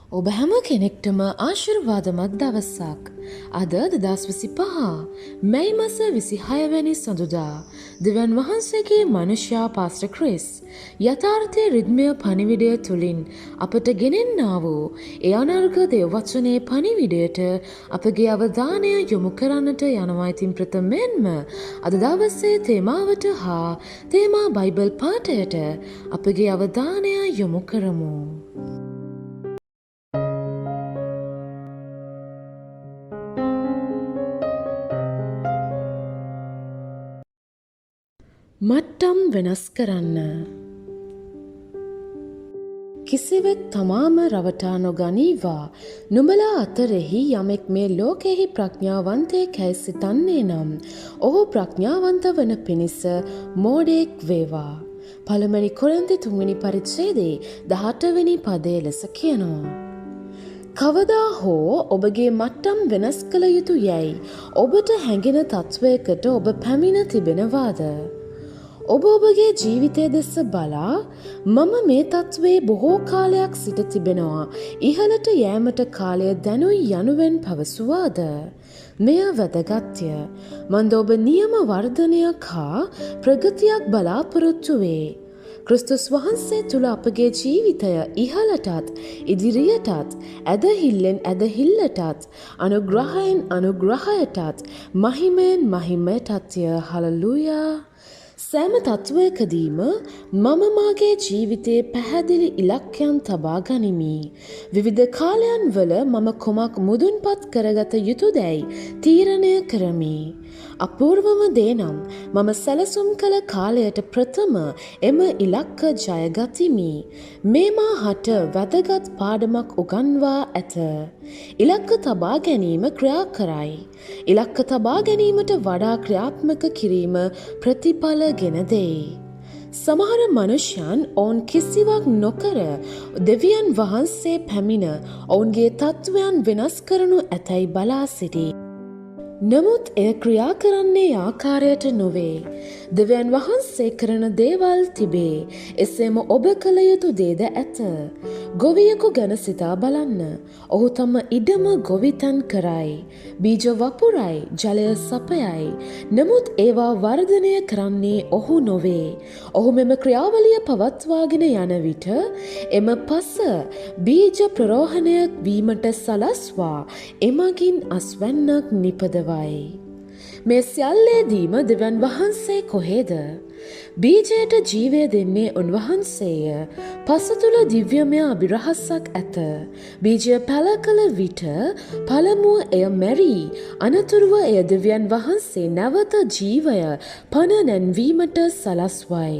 ඔබ හැම කෙනෙක්ටම ආශිර්වාදමත් දවසක්. අද 2025 මැයි මාස 26 වැනි සඳුදා දෙවියන් වහන්සේගේ මනුෂ්‍යයා පාස්ටර් ක්‍රිස් යථාර්ථයේ රිද්මය පණිවිඩය තුලින් අපට ගෙනෙන්නා වූ ඒ අනර්ඝ දේව වචනේ පණිවිඩයට අපගේ අවධානය යොමු කරන්නට යනවා. ඉතින් ප්‍රථමයෙන්ම අද දවසේ තේමාවට හා තේමා බයිබල් පාඨයට අපගේ අවධානය යොමු කරමු. මට්ටම් වෙනස් කරන්න. කිසිවෙක් තමාම රවටා නොගනීවා. නුඹලා අතරෙහි යමෙක් මේ ලෝකෙහි ප්‍රඥාවන්තයෙක් යැයි සිතන්නේ නම් ඔහු ප්‍රඥාවන්ත වන පිණිස මෝඩයෙක් වේවා. පළමුවැනි කොරින්ති 3 වෙනි පරිච්ඡේදයේ 18 වෙනි පදයේ ලෙස කියනවා. කවදා හෝ ඔබගේ මට්ටම් වෙනස් කළ යුතු යැයි ඔබට හැඟෙන තත්වයකට ඔබ පැමිණ තිබෙනවාද? ඔබ ඔබගේ ජීවිතය දෙස බලා මම මේ තත්ත්වයේ බොහෝ කාලයක් සිට තිබෙනවා ඉහළට යෑමට කාලය දැනුයි යනුවෙන් පැවසුවාද? මෙය වැදගත්ය. මන්ද ඔබ නියම වර්ධනයක් හා ප්‍රගතියක් බලාපොරොත්තු වේ. ක්‍රිස්තුස් වහන්සේ තුළ අපගේ ජීවිතය ඉහළටත් ඉදිරියටත් ඇදහිල්ලෙන් ඇදහිල්ලටත් අනුග්‍රහයෙන් අනුග්‍රහයටත් මහිමයෙන් මහිමයටත්ය. හලලුයා. සෑම තත්ත්වයකදීම මම මාගේ ජීවිතයේ පැහැදිලි ඉලක්කයන් තබා ගනිමි. විවිධ කාලයන් වල මම කුමක් මුදුන්පත් කරගත යුතුදැයි තීරණය කරමි. අපූර්වම දේ නම් මම සැලසුම් කළ කාලයට ප්‍රථම එම ඉලක්ක ජයගතිමි. මේ මාහට වැදගත් පාඩමක් උගන්වා ඇත. ඉලක්ක තබා ගැනීම ක්‍රියා කරයි. ඉලක්ක තබා ගැනීමට වඩා ක්‍රියාත්මක කිරීම ප්‍රතිඵල ගෙන දෙයි. සමහර මනුෂ්‍යයන් ඔවුන් කිසිවක් නොකර දෙවියන් වහන්සේ පැමිණ ඔවුන්ගේ තත්ත්වයන් වෙනස් කරනු ඇතැයි බලා සිටී. නමුත් එය ක්‍රියා කරන්නේ ආකාරයට නොවේ. දෙවියන් වහන්සේ කරන දේවල් තිබේ. එසේම ඔබ කළ යුතු දේද ඇත. ගොවියෙකු ගැන සිතා බලන්න. ඔහු තම ඉඩම ගොවිතැන් කරයි. බීජ වපුරයි, ජලය සපයයි. නමුත් ඒවා වර්ධනය කරන්නේ ඔහු නොවේ. ඔහු මෙම ක්‍රියාවලිය පවත්වාගෙන යන විට එම පස බීජ ප්‍රරෝහණය වීමට සලස්වා එමගින් අස්වැන්නක් නිපදවයි. මේ සියල්ලේදීම දෙවියන් වහන්සේ කොහෙද? බීජයට ජීවය දෙන්නේ උන්වහන්සේය. පස තුල දිව්‍යමය අභිරහසක් ඇත. බීජය පැල කළ විට පළමුව එය මැරී අනතුරුව එය දෙවියන් වහන්සේ නැවත ජීවය පණ නැන්වීමට සලස්වයි.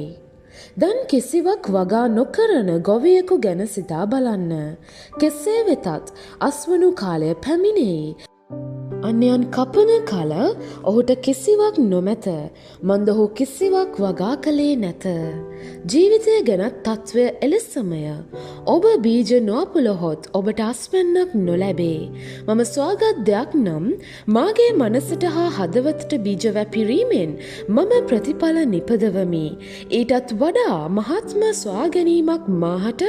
දැන් කිසිවක් වගා නොකරන ගොවියෙකු ගැන සිතා බලන්න. කෙසේ වෙතත් අස්වනු කාලය පැමිණෙයි. අන්‍යයන් කපන කල ඔහුට කිසිවක් නොමැත. මන්ද ඔහු කිසිවක් වගා කළේ නැත. ජීවිතය ගැනත් තත්ත්වය එලෙසමය. ඔබ බීජ නොඅපුලහොත් ඔබට අස්වැන්නක් නොලැබේ. මම සොයාගත් දෙයක් නම් මාගේ මනසට හා හදවතට බීජ වැපිරීමෙන් මම ප්‍රතිඵල නිපදවමි. ඊටත් වඩා මහත්ම සොයා ගැනීමක් මාහට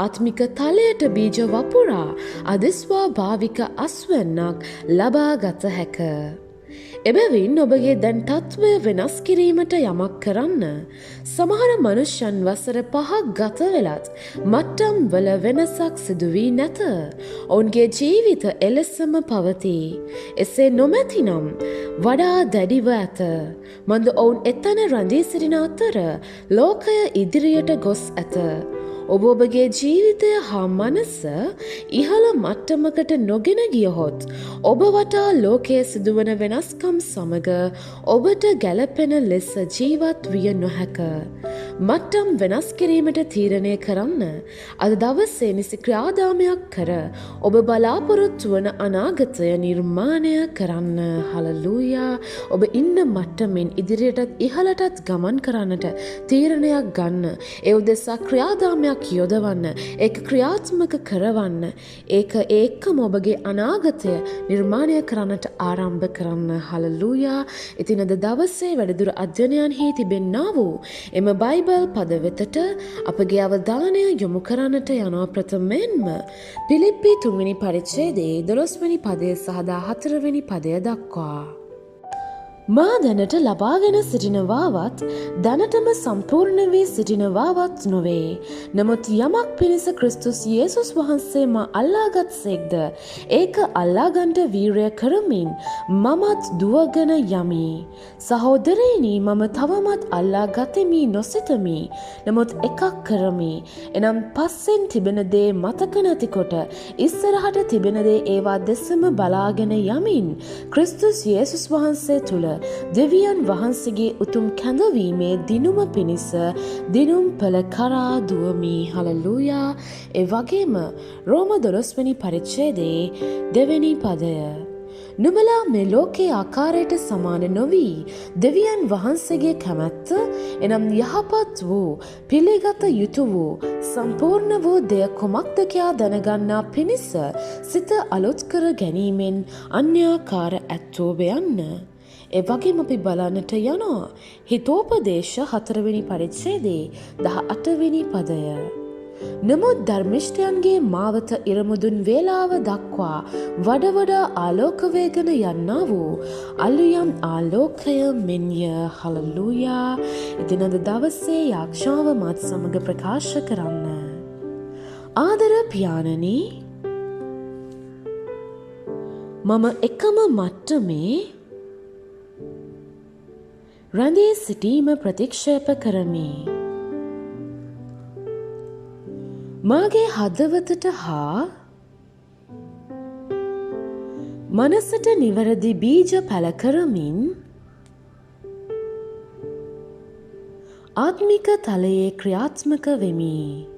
ආත්මික තලයට බීජ වපුරා අදිස්වාභාවික අස්වැන්නක් ලබා ගත හැක. එබැවින් ඔබගේ දැන් තත්ත්වය වෙනස් කිරීමට යමක් කරන්න. සමහර මනුෂ්‍යයන් වසර 5ක් ගත වෙලත් මට්ටම් වල වෙනසක් සිදු වී නැත. ඔවුන්ගේ ජීවිත එලෙසම පවතී. එසේ නොමැතිනම් වඩා දැඩිව ඇත. මන්ද ඔවුන් එතන රැඳී සිටින අතර ලෝකය ඉදිරියට ගොස් ඇත. ඔබ ඔබගේ ජීවිතය හා මනස ඉහළ මට්ටමකට නොගෙන ගියහොත් ඔබ වටා ලෝකයේ සිදුවන වෙනස්කම් සමග ඔබට ගැලපෙන ලෙස ජීවත් විය නොහැක. මට්ටම් වෙනස් කිරීමට තීරණය කරන්න. අද දවසේ නිසි ක්‍රියාදාමයක් කර ඔබ බලාපොරොත්තු වන අනාගතය නිර්මාණය කරන්න. හලලූයා. ඔබ ඉන්න මට්ටමින් ඉදිරියටත් ඉහළටත් ගමන් කරන්නට තීරණයක් ගන්න. ඒ උදෙසා ක්‍රියාදාමයක් යොදවන්න. ඒක ක්‍රියාත්මක කරවන්න. ඒක එක්කම ඔබගේ අනාගතය නිර්මාණය කරන්නට ආරම්භ කරන්න. හලලූයා. ඉතින් අද දවසේ වැඩිදුර අධ්‍යයනයන්හි තිබෙන්නා වූ එම බයිබල් බයිබල් පද වෙතට අපගේ අවධානය යොමු කරන්නට යනවා ප්‍රථමයෙන්ම පිලිප්පි 3 වෙනි පරිච්ඡේදයේ 12 වෙනි පදය සහ 14 වෙනි පදය දක්වා. මා දැනට ලබාගෙන සිටිනවාවත් දැනටම සම්පූර්ණ වී සිටිනවාවත් නොවේ. නමුත් යමක් පිණිස ක්‍රිස්තුස් යේසුස් වහන්සේ මා අල්ලාගත් සේක්ද ඒක අල්ලාගන්ට වීරය කරමින් මමත් දුවගෙන යමි. සහෝදරයනි, මම තවමත් අල්ලා ගතෙමි නොසිතමි. නමුත් එකක් කරමි. එනම් පස්සෙන් තිබෙන දේ මතක නැතිකොට ඉස්සරහට තිබෙන දේ ඒවා දෙසම බලාගෙන යමින් ක්‍රිස්තුස් යේසුස් වහන්සේ තුල දෙවියන් වහන්සේගේ උතුම් කැඳවීමේ දිනුම පිණිස දිනුම් පෙළ කරා දුවමි. හලෙලූයා. ඒ වගේම රෝම 12 වෙනි පරිච්ඡේදයේ 2 වෙනි පදය. නුඹලා මේ ලෝකයේ ආකාරයට සමාන නොවී දෙවියන් වහන්සේගේ කැමැත්ත එනම් යහපත් වූ පිළිගත යුතු වූ සම්පූර්ණ වූ දෙය කුමක්ද කියා දැනගන්නා පිණිස සිත අලුත් කර ගැනීමෙන් අන්‍යාකාර ඇත්තෝ වෙයන්න. ඒ වගේම අපි බලන්නට යනවා හිතෝපදේශ 4 වෙනි පරිච්ඡේදයේ 18 වෙනි පදය. නමුත් ධර්මිෂ්ඨයන්ගේ මාවත ඉරමුදුන් වේලාව දක්වා වඩ වඩා ආලෝක වේගන යන්නා වූ අලුයම් ආලෝකය මෙන්ය. හලෙලූයා. ඉතින් අද දවසේ යාක්ෂාව මාත් සමග ප්‍රකාශ කරන්න. ආදර පියාණනි, මම එකම මට්ටමේ රැඳී සිටීම ප්‍රතික්ෂේප කරමි. මාගේ හදවතට හා මනසට නිවැරදි බීජ පැල කරමින් ආත්මික තලයේ ක්‍රියාත්මක වෙමි.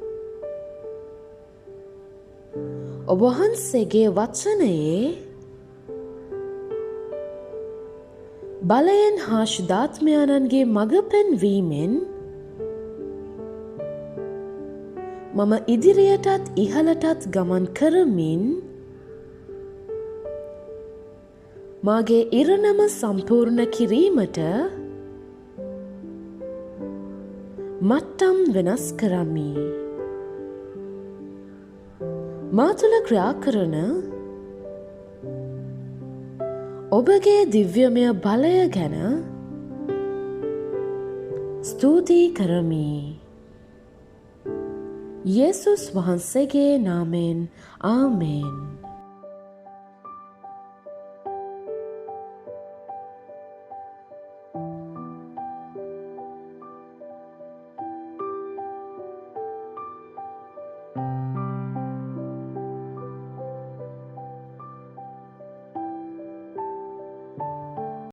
ඔබ වහන්සේගේ වචනයේ බලයෙන් හා ශුද්ධාත්මයන්ගේ මඟ පෙන්වීමෙන් මම ඉදිරියටත් ඉහළටත් ගමන් කරමින් මාගේ ඉරණම සම්පූර්ණ කිරීමට මට්ටම් වෙනස් කරමි. මා තුළ ක්‍රියා කරන ඔබගේ දිව්‍යමය බලය ගැන ස්තුතියි කරමි. යේසුස් වහන්සේගේ නාමයෙන් ආමේන්.